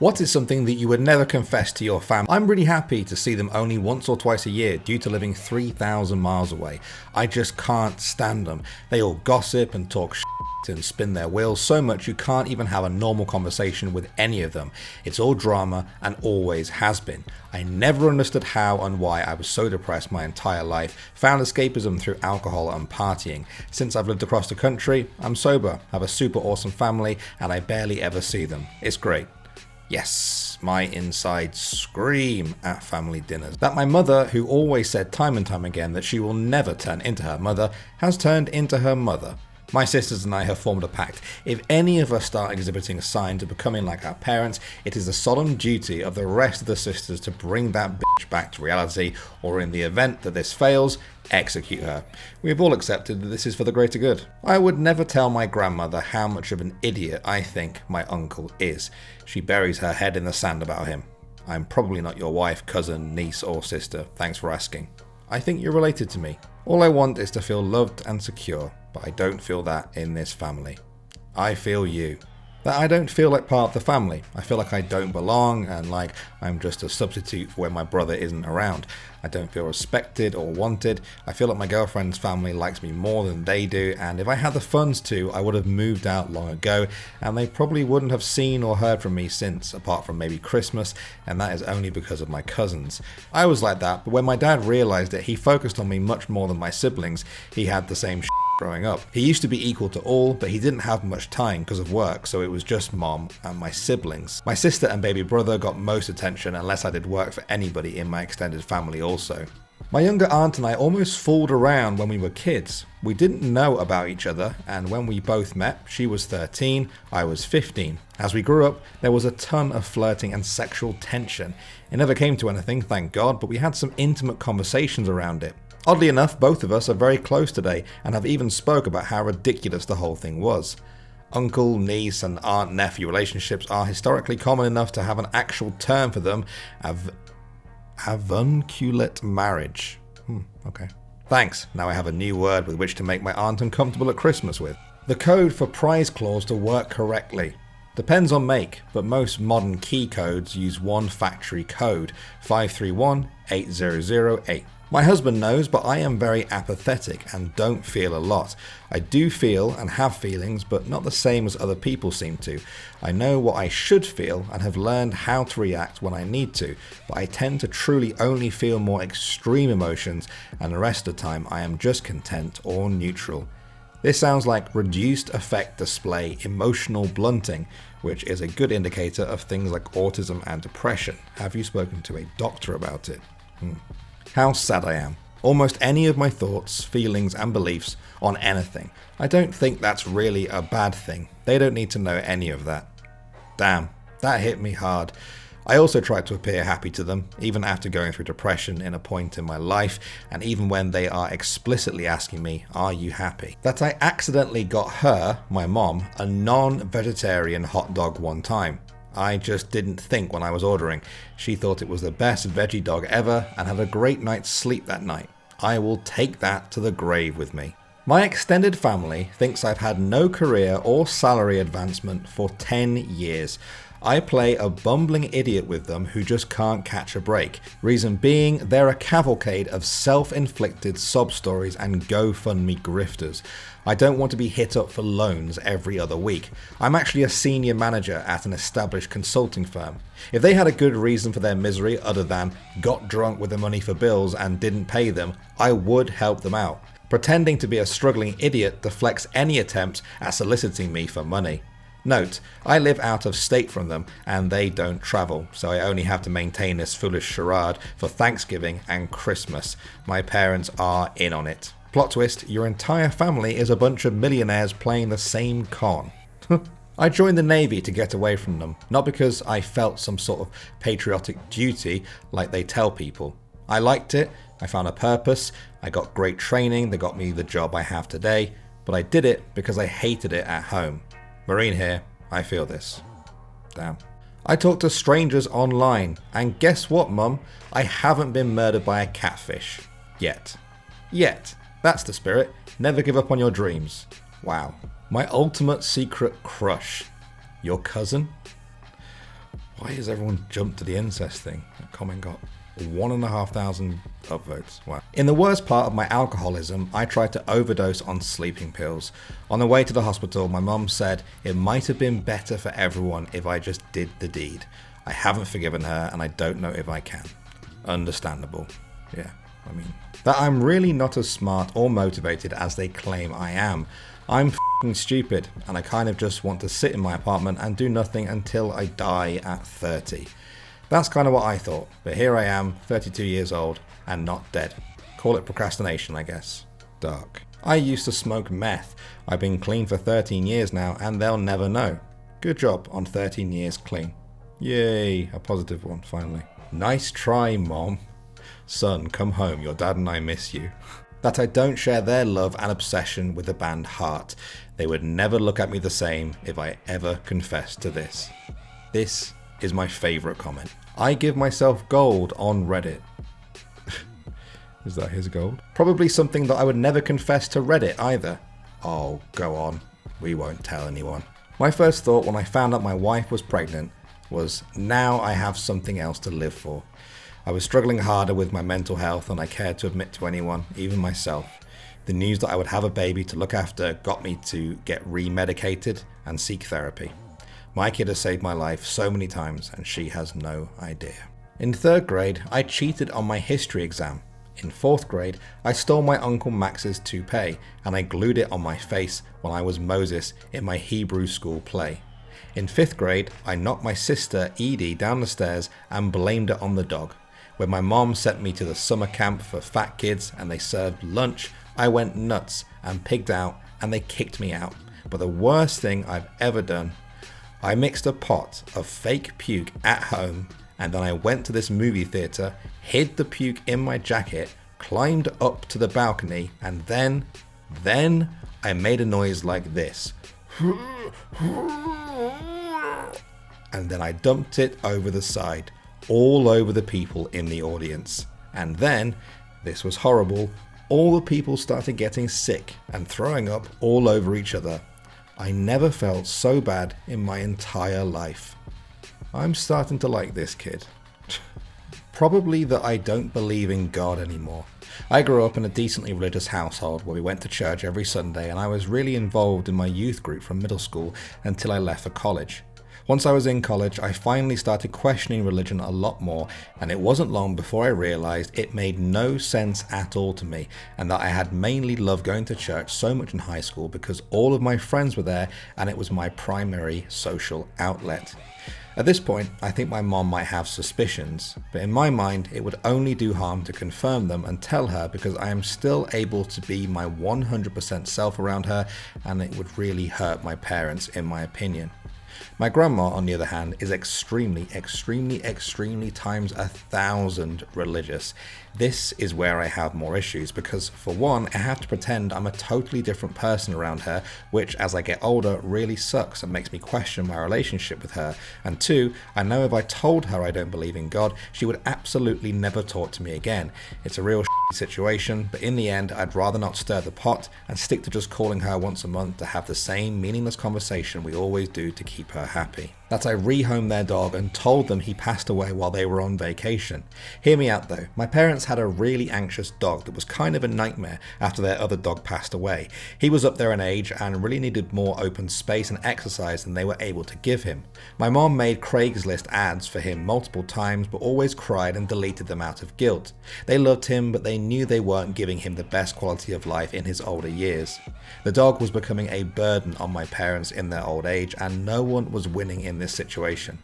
What is something that you would never confess to your family? I'm really happy to see them only once or twice a year due to living 3,000 miles away. I just can't stand them. They all gossip and talk shit and spin their wheels so much you can't even have a normal conversation with any of them. It's all drama and always has been. I never understood how and why I was so depressed my entire life, found escapism through alcohol and partying. Since I've lived across the country, I'm sober, have a super awesome family, and I barely ever see them. It's great. Yes, my insides scream at family dinners. That my mother, who always said time and time again that she will never turn into her mother, has turned into her mother. My sisters and I have formed a pact. If any of us start exhibiting signs of becoming like our parents, it is the solemn duty of the rest of the sisters to bring that bitch back to reality, or in the event that this fails, execute her. We have all accepted that this is for the greater good. I would never tell my grandmother how much of an idiot I think my uncle is. She buries her head in the sand about him. I'm probably not your wife, cousin, niece or sister. Thanks for asking. I think you're related to me. All I want is to feel loved and secure, but I don't feel that in this family. I feel you. That I don't feel like part of the family. I feel like I don't belong and like I'm just a substitute for when my brother isn't around. I don't feel respected or wanted. I feel like my girlfriend's family likes me more than they do, and if I had the funds to, I would have moved out long ago, and they probably wouldn't have seen or heard from me since, apart from maybe Christmas, and that is only because of my cousins. I was like that, but when my dad realized it, he focused on me much more than my siblings. He had the same growing up. He used to be equal to all, but he didn't have much time because of work, so it was just mom and my siblings. My sister and baby brother got most attention unless I did work for anybody in my extended family also. My younger aunt and I almost fooled around when we were kids. We didn't know about each other, and when we both met, she was 13, I was 15. As we grew up, there was a ton of flirting and sexual tension. It never came to anything, thank God, but we had some intimate conversations around it. Oddly enough, both of us are very close today and have even spoke about how ridiculous the whole thing was. Uncle, niece and aunt-nephew relationships are historically common enough to have an actual term for them, avunculate marriage. Okay. Thanks, now I have a new word with which to make my aunt uncomfortable at Christmas with. The code for prize clause to work correctly. Depends on make, but most modern key codes use one factory code, 5318008. My husband knows, but I am very apathetic and don't feel a lot. I do feel and have feelings, but not the same as other people seem to. I know what I should feel and have learned how to react when I need to, but I tend to truly only feel more extreme emotions, and the rest of the time I am just content or neutral. This sounds like reduced affect display emotional blunting, which is a good indicator of things like autism and depression. Have you spoken to a doctor about it? How sad I am. Almost any of my thoughts, feelings and beliefs on anything. I don't think that's really a bad thing. They don't need to know any of that. Damn, that hit me hard. I also tried to appear happy to them, even after going through depression in a point in my life, and even when they are explicitly asking me, are you happy? That I accidentally got her, my mom, a non-vegetarian hot dog one time. I just didn't think when I was ordering. She thought it was the best veggie dog ever and had a great night's sleep that night. I will take that to the grave with me. My extended family thinks I've had no career or salary advancement for 10 years. I play a bumbling idiot with them who just can't catch a break. Reason being, they're a cavalcade of self-inflicted sob stories and GoFundMe grifters. I don't want to be hit up for loans every other week. I'm actually a senior manager at an established consulting firm. If they had a good reason for their misery other than got drunk with the money for bills and didn't pay them, I would help them out. Pretending to be a struggling idiot deflects any attempt at soliciting me for money. Note, I live out of state from them and they don't travel, so I only have to maintain this foolish charade for Thanksgiving and Christmas. My parents are in on it. Plot twist, your entire family is a bunch of millionaires playing the same con. I joined the Navy to get away from them, not because I felt some sort of patriotic duty like they tell people. I liked it, I found a purpose, I got great training that got me the job I have today, but I did it because I hated it at home. Marine here, I feel this. Damn. I talk to strangers online, and guess what, Mum? I haven't been murdered by a catfish. Yet. That's the spirit. Never give up on your dreams. Wow. My ultimate secret crush. Your cousin? Why has everyone jumped to the incest thing? That comment got 1,500 upvotes. Wow. In the worst part of my alcoholism, I tried to overdose on sleeping pills. On the way to the hospital, my mum said it might have been better for everyone if I just did the deed. I haven't forgiven her and I don't know if I can. Understandable. Yeah, I mean, that I'm really not as smart or motivated as they claim I am. I'm f***ing stupid and I kind of just want to sit in my apartment and do nothing until I die at 30. That's kind of what I thought, but here I am, 32 years old, and not dead. Call it procrastination, I guess. Dark. I used to smoke meth. I've been clean for 13 years now, and they'll never know. Good job on 13 years clean. Yay, a positive one, finally. Nice try, Mom. Son, come home, your dad and I miss you. That I don't share their love and obsession with the band Heart. They would never look at me the same if I ever confessed to this. This is my favourite comment. I give myself gold on Reddit. Is that his gold? Probably something that I would never confess to Reddit either. Oh, go on. We won't tell anyone. My first thought when I found out my wife was pregnant was, now I have something else to live for. I was struggling harder with my mental health than I cared to admit to anyone, even myself. The news that I would have a baby to look after got me to get re-medicated and seek therapy. My kid has saved my life so many times and she has no idea. In 3rd grade, I cheated on my history exam. In 4th grade, I stole my Uncle Max's toupee and I glued it on my face when I was Moses in my Hebrew school play. In 5th grade, I knocked my sister Edie down the stairs and blamed it on the dog. When my mom sent me to the summer camp for fat kids and they served lunch, I went nuts and pigged out and they kicked me out. But the worst thing I've ever done, I mixed a pot of fake puke at home and then I went to this movie theatre, hid the puke in my jacket, climbed up to the balcony and then I made a noise like this. And then I dumped it over the side, all over the people in the audience. And then, this was horrible, all the people started getting sick and throwing up all over each other. I never felt so bad in my entire life. I'm starting to like this kid. Probably that I don't believe in God anymore. I grew up in a decently religious household where we went to church every Sunday and I was really involved in my youth group from middle school until I left for college. Once I was in college, I finally started questioning religion a lot more, and it wasn't long before I realised it made no sense at all to me, and that I had mainly loved going to church so much in high school because all of my friends were there and it was my primary social outlet. At this point, I think my mom might have suspicions, but in my mind, it would only do harm to confirm them and tell her because I am still able to be my 100% self around her, and it would really hurt my parents in my opinion. My grandma, on the other hand, is extremely times 1,000 religious. This is where I have more issues because, for one, I have to pretend I'm a totally different person around her, which as I get older really sucks and makes me question my relationship with her. And two, I know if I told her I don't believe in God, she would absolutely never talk to me again. It's a real situation, but in the end, I'd rather not stir the pot and stick to just calling her once a month to have the same meaningless conversation we always do to keep her happy. That I rehomed their dog and told them he passed away while they were on vacation. Hear me out though, my parents had a really anxious dog that was kind of a nightmare after their other dog passed away. He was up there in age and really needed more open space and exercise than they were able to give him. My mom made Craigslist ads for him multiple times but always cried and deleted them out of guilt. They loved him but they knew they weren't giving him the best quality of life in his older years. The dog was becoming a burden on my parents in their old age and no one was winning in this situation.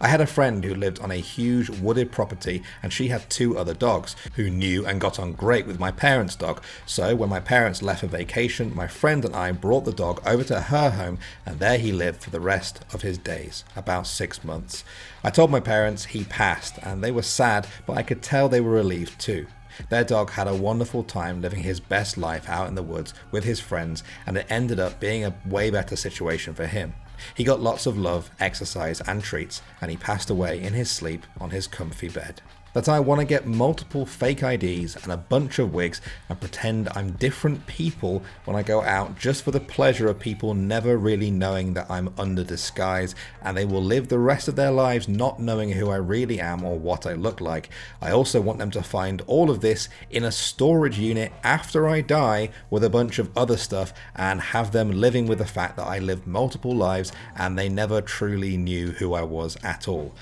I had a friend who lived on a huge wooded property and she had 2 other dogs who knew and got on great with my parents' dog. So when my parents left for vacation, my friend and I brought the dog over to her home and there he lived for the rest of his days, about 6 months. I told my parents he passed and they were sad, but I could tell they were relieved too. Their dog had a wonderful time living his best life out in the woods with his friends and it ended up being a way better situation for him. He got lots of love, exercise and treats and he passed away in his sleep on his comfy bed. That I want to get multiple fake IDs and a bunch of wigs and pretend I'm different people when I go out just for the pleasure of people never really knowing that I'm under disguise, and they will live the rest of their lives not knowing who I really am or what I look like. I also want them to find all of this in a storage unit after I die with a bunch of other stuff, and have them living with the fact that I lived multiple lives and they never truly knew who I was at all.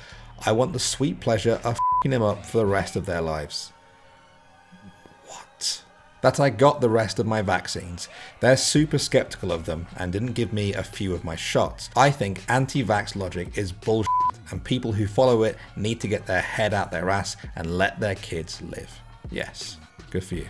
I want the sweet pleasure of f***ing them up for the rest of their lives. What? That I got the rest of my vaccines. They're super skeptical of them and didn't give me a few of my shots. I think anti-vax logic is bullshit, and people who follow it need to get their head out their ass and let their kids live. Yes, good for you.